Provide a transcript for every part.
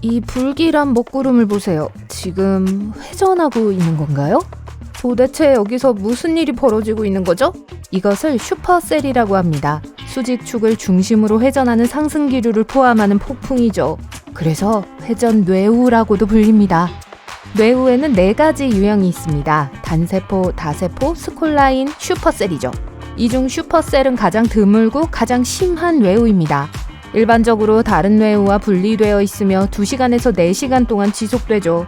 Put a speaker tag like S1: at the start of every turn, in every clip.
S1: 이 불길한 먹구름을 보세요. 지금 회전하고 있는 건가요? 도대체 여기서 무슨 일이 벌어지고 있는 거죠? 이것을 슈퍼셀이라고 합니다. 수직축을 중심으로 회전하는 상승기류를 포함하는 폭풍이죠. 그래서 회전 뇌우라고도 불립니다. 뇌우에는 4가지 유형이 있습니다. 단세포, 다세포, 스콜라인, 슈퍼셀이죠. 이 중 슈퍼셀은 가장 드물고 가장 심한 뇌우입니다. 일반적으로 다른 뇌우와 분리되어 있으며 2시간에서 4시간 동안 지속되죠.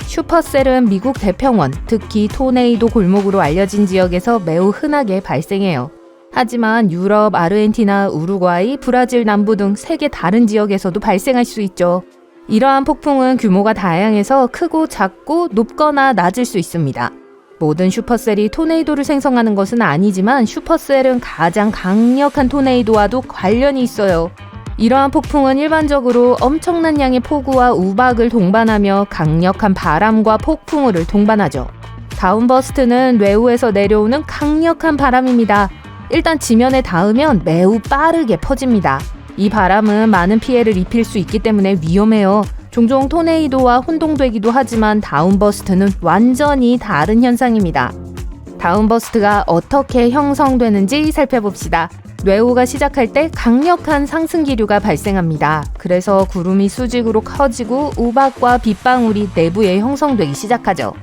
S1: 슈퍼셀은 미국 대평원, 특히 토네이도 골목으로 알려진 지역에서 매우 흔하게 발생해요. 하지만 유럽, 아르헨티나, 우루과이, 브라질 남부 등 세계 다른 지역에서도 발생할 수 있죠. 이러한 폭풍은 규모가 다양해서 크고 작고 높거나 낮을 수 있습니다. 모든 슈퍼셀이 토네이도를 생성하는 것은 아니지만 슈퍼셀은 가장 강력한 토네이도와도 관련이 있어요. 이러한 폭풍은 일반적으로 엄청난 양의 폭우와 우박을 동반하며 강력한 바람과 폭풍우를 동반하죠. 다운버스트는 뇌우에서 내려오는 강력한 바람입니다. 일단 지면에 닿으면 매우 빠르게 퍼집니다. 이 바람은 많은 피해를 입힐 수 있기 때문에 위험해요. 종종 토네이도와 혼동되기도 하지만 다운버스트는 완전히 다른 현상입니다. 다운버스트가 어떻게 형성되는지 살펴봅시다. 뇌우가 시작할 때 강력한 상승기류가 발생합니다. 그래서 구름이 수직으로 커지고 우박과 빗방울이 내부에 형성되기 시작하죠.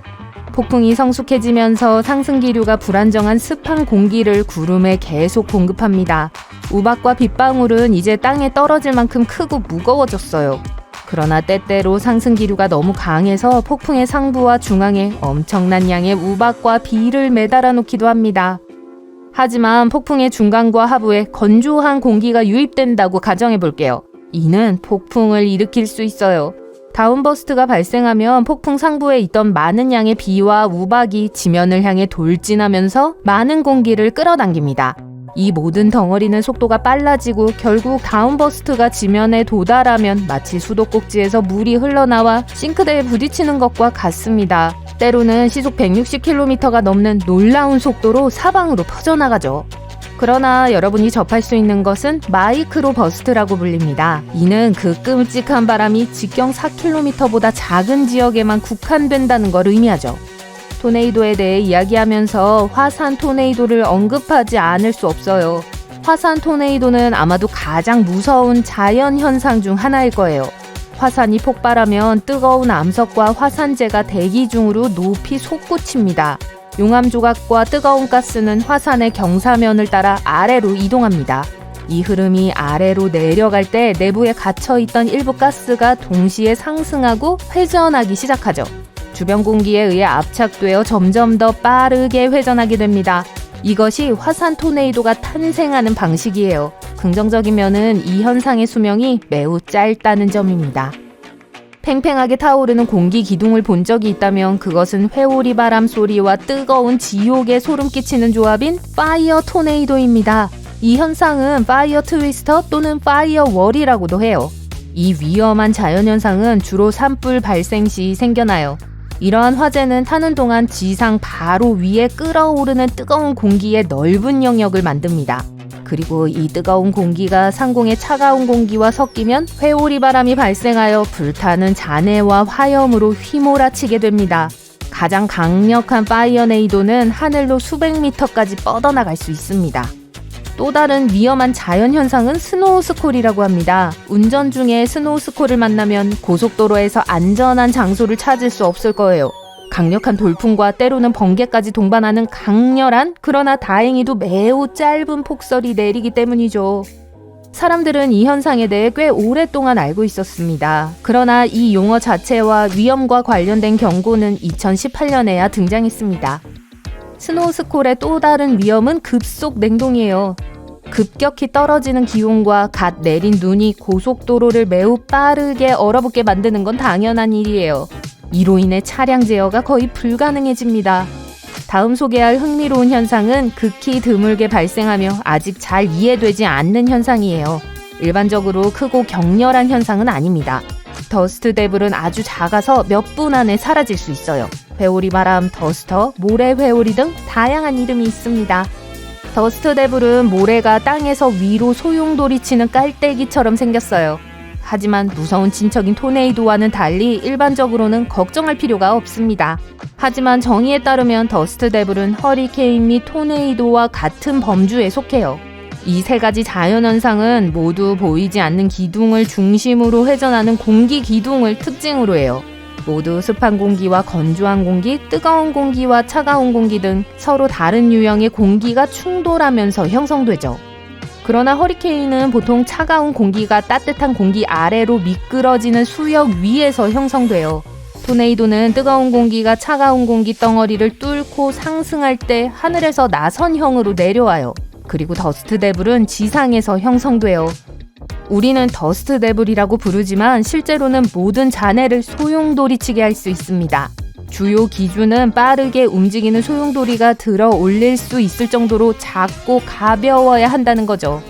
S1: 폭풍이 성숙해지면서 상승기류가 불안정한 습한 공기를 구름에 계속 공급합니다. 우박과 빗방울은 이제 땅에 떨어질 만큼 크고 무거워졌어요. 그러나 때때로 상승기류가 너무 강해서 폭풍의 상부와 중앙에 엄청난 양의 우박과 비를 매달아 놓기도 합니다. 하지만 폭풍의 중간과 하부에 건조한 공기가 유입된다고 가정해 볼게요. 이는 폭풍을 일으킬 수 있어요. 다운버스트가 발생하면 폭풍 상부에 있던 많은 양의 비와 우박이 지면을 향해 돌진하면서 많은 공기를 끌어당깁니다. 이 모든 덩어리는 속도가 빨라지고 결국 다운버스트가 지면에 도달하면 마치 수도꼭지에서 물이 흘러나와 싱크대에 부딪히는 것과 같습니다. 때로는 시속 160km가 넘는 놀라운 속도로 사방으로 퍼져나가죠. 그러나 여러분이 접할 수 있는 것은 마이크로 버스트라고 불립니다. 이는 그 끔찍한 바람이 직경 4km보다 작은 지역에만 국한된다는 걸 의미하죠. 토네이도에 대해 이야기하면서 화산 토네이도를 언급하지 않을 수 없어요. 화산 토네이도는 아마도 가장 무서운 자연 현상 중 하나일 거예요. 화산이 폭발하면 뜨거운 암석과 화산재가 대기 중으로 높이 솟구칩니다. 용암 조각과 뜨거운 가스는 화산의 경사면을 따라 아래로 이동합니다. 이 흐름이 아래로 내려갈 때 내부에 갇혀있던 일부 가스가 동시에 상승하고 회전하기 시작하죠. 주변 공기에 의해 압착되어 점점 더 빠르게 회전하게 됩니다. 이것이 화산 토네이도가 탄생하는 방식이에요. 긍정적인 면은 이 현상의 수명이 매우 짧다는 점입니다. 팽팽하게 타오르는 공기 기둥을 본 적이 있다면 그것은 회오리 바람 소리와 뜨거운 지옥에 소름 끼치는 조합인 파이어 토네이도입니다. 이 현상은 파이어 트위스터 또는 파이어 월이라고도 해요. 이 위험한 자연현상은 주로 산불 발생 시 생겨나요. 이러한 화재는 타는 동안 지상 바로 위에 끓어오르는 뜨거운 공기의 넓은 영역을 만듭니다. 그리고 이 뜨거운 공기가 상공의 차가운 공기와 섞이면 회오리 바람이 발생하여 불타는 잔해와 화염으로 휘몰아치게 됩니다. 가장 강력한 파이어네이도는 하늘로 수백 미터까지 뻗어나갈 수 있습니다. 또 다른 위험한 자연현상은 스노우스콜이라고 합니다. 운전 중에 스노우스콜을 만나면 고속도로에서 안전한 장소를 찾을 수 없을 거예요. 강력한 돌풍과 때로는 번개까지 동반하는 강렬한 그러나 다행히도 매우 짧은 폭설이 내리기 때문이죠. 사람들은 이 현상에 대해 꽤 오랫동안 알고 있었습니다. 그러나 이 용어 자체와 위험과 관련된 경고는 2018년에야 등장했습니다. 스노우스콜의 또 다른 위험은 급속 냉동이에요. 급격히 떨어지는 기온과 갓 내린 눈이 고속도로를 매우 빠르게 얼어붙게 만드는 건 당연한 일이에요. 이로 인해 차량 제어가 거의 불가능해집니다. 다음 소개할 흥미로운 현상은 극히 드물게 발생하며 아직 잘 이해되지 않는 현상이에요. 일반적으로 크고 격렬한 현상은 아닙니다. 더스트 데블은 아주 작아서 몇 분 안에 사라질 수 있어요. 회오리 바람, 더스터, 모래 회오리 등 다양한 이름이 있습니다. 더스트 데블은 모래가 땅에서 위로 소용돌이치는 깔때기처럼 생겼어요. 하지만 무서운 친척인 토네이도와는 달리 일반적으로는 걱정할 필요가 없습니다. 하지만 정의에 따르면 더스트 데블은 허리케인 및 토네이도와 같은 범주에 속해요. 이 세 가지 자연현상은 모두 보이지 않는 기둥을 중심으로 회전하는 공기 기둥을 특징으로 해요. 모두 습한 공기와 건조한 공기, 뜨거운 공기와 차가운 공기 등 서로 다른 유형의 공기가 충돌하면서 형성되죠. 그러나 허리케인은 보통 차가운 공기가 따뜻한 공기 아래로 미끄러지는 수역 위에서 형성돼요. 토네이도는 뜨거운 공기가 차가운 공기 덩어리를 뚫고 상승할 때 하늘에서 나선형으로 내려와요. 그리고 더스트 데블은 지상에서 형성돼요. 우리는 더스트 데블이라고 부르지만 실제로는 모든 잔해를 소용돌이치게 할 수 있습니다. 주요 기준은 빠르게 움직이는 소용돌이가 들어 올릴 수 있을 정도로 작고 가벼워야 한다는 거죠.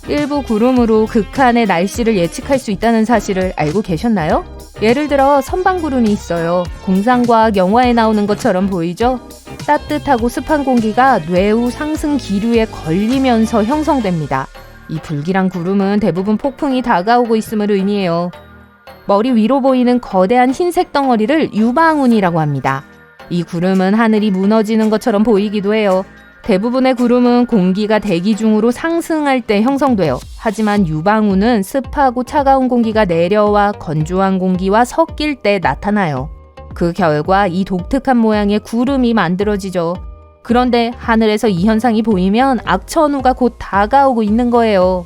S1: 일부 구름으로 극한의 날씨를 예측할 수 있다는 사실을 알고 계셨나요? 예를 들어 선방구름이 있어요. 공상과학 영화에 나오는 것처럼 보이죠? 따뜻하고 습한 공기가 뇌우 상승 기류에 걸리면서 형성됩니다. 이 불길한 구름은 대부분 폭풍이 다가오고 있음을 의미해요. 머리 위로 보이는 거대한 흰색 덩어리를 유방운이라고 합니다. 이 구름은 하늘이 무너지는 것처럼 보이기도 해요. 대부분의 구름은 공기가 대기 중으로 상승할 때 형성돼요. 하지만 유방운은 습하고 차가운 공기가 내려와 건조한 공기와 섞일 때 나타나요. 그 결과 이 독특한 모양의 구름이 만들어지죠. 그런데 하늘에서 이 현상이 보이면 악천후가 곧 다가오고 있는 거예요.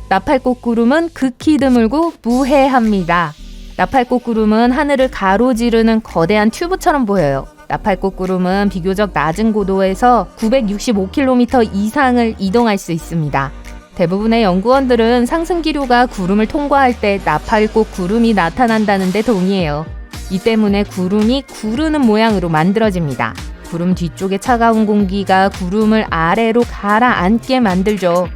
S1: 나팔꽃 구름은 극히 드물고 무해합니다. 나팔꽃 구름은 하늘을 가로지르는 거대한 튜브처럼 보여요. 나팔꽃 구름은 비교적 낮은 고도에서 965km 이상을 이동할 수 있습니다. 대부분의 연구원들은 상승 기류가 구름을 통과할 때 나팔꽃 구름이 나타난다는 데 동의해요. 이 때문에 구름이 구르는 모양으로 만들어집니다. 구름 뒤쪽의 차가운 공기가 구름을 아래로 가라앉게 만들죠.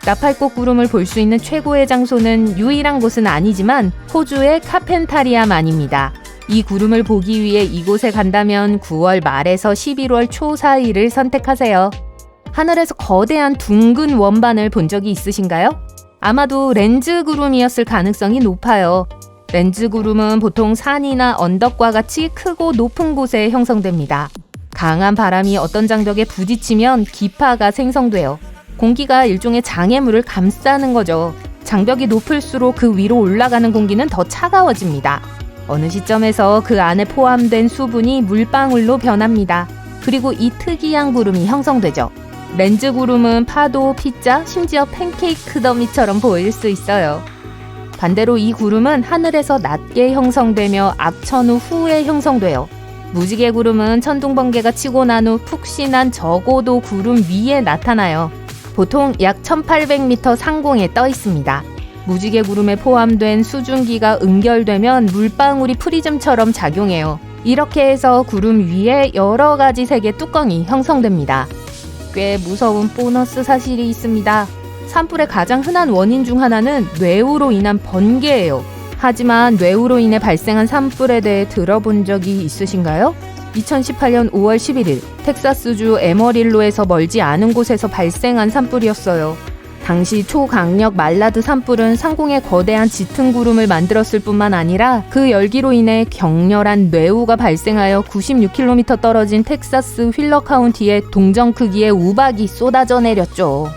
S1: 나팔꽃 구름을 볼 수 있는 최고의 장소는 유일한 곳은 아니지만 호주의 카펜타리아만입니다. 이 구름을 보기 위해 이곳에 간다면 9월 말에서 11월 초 사이를 선택하세요. 하늘에서 거대한 둥근 원반을 본 적이 있으신가요? 아마도 렌즈 구름이었을 가능성이 높아요. 렌즈 구름은 보통 산이나 언덕과 같이 크고 높은 곳에 형성됩니다. 강한 바람이 어떤 장벽에 부딪히면 기파가 생성돼요. 공기가 일종의 장애물을 감싸는 거죠. 장벽이 높을수록 그 위로 올라가는 공기는 더 차가워집니다. 어느 시점에서 그 안에 포함된 수분이 물방울로 변합니다. 그리고 이 특이한 구름이 형성되죠. 렌즈 구름은 파도, 피자, 심지어 팬케이크 더미처럼 보일 수 있어요. 반대로 이 구름은 하늘에서 낮게 형성되며 악천후 후에 형성돼요. 무지개 구름은 천둥번개가 치고 난 후 푹신한 저고도 구름 위에 나타나요. 보통 약 1800m 상공에 떠 있습니다. 무지개 구름에 포함된 수증기가 응결되면 물방울이 프리즘처럼 작용해요. 이렇게 해서 구름 위에 여러 가지 색의 뚜껑이 형성됩니다. 꽤 무서운 보너스 사실이 있습니다. 산불의 가장 흔한 원인 중 하나는 뇌우로 인한 번개예요. 하지만 뇌우로 인해 발생한 산불에 대해 들어본 적이 있으신가요? 2018년 5월 11일 텍사스주 에머릴로에서 멀지 않은 곳에서 발생한 산불이었어요. 당시 초강력 말라드 산불은 상공에 거대한 짙은 구름을 만들었을 뿐만 아니라 그 열기로 인해 격렬한 뇌우가 발생하여 96km 떨어진 텍사스 휠러 카운티에 동정 크기의 우박이 쏟아져 내렸죠.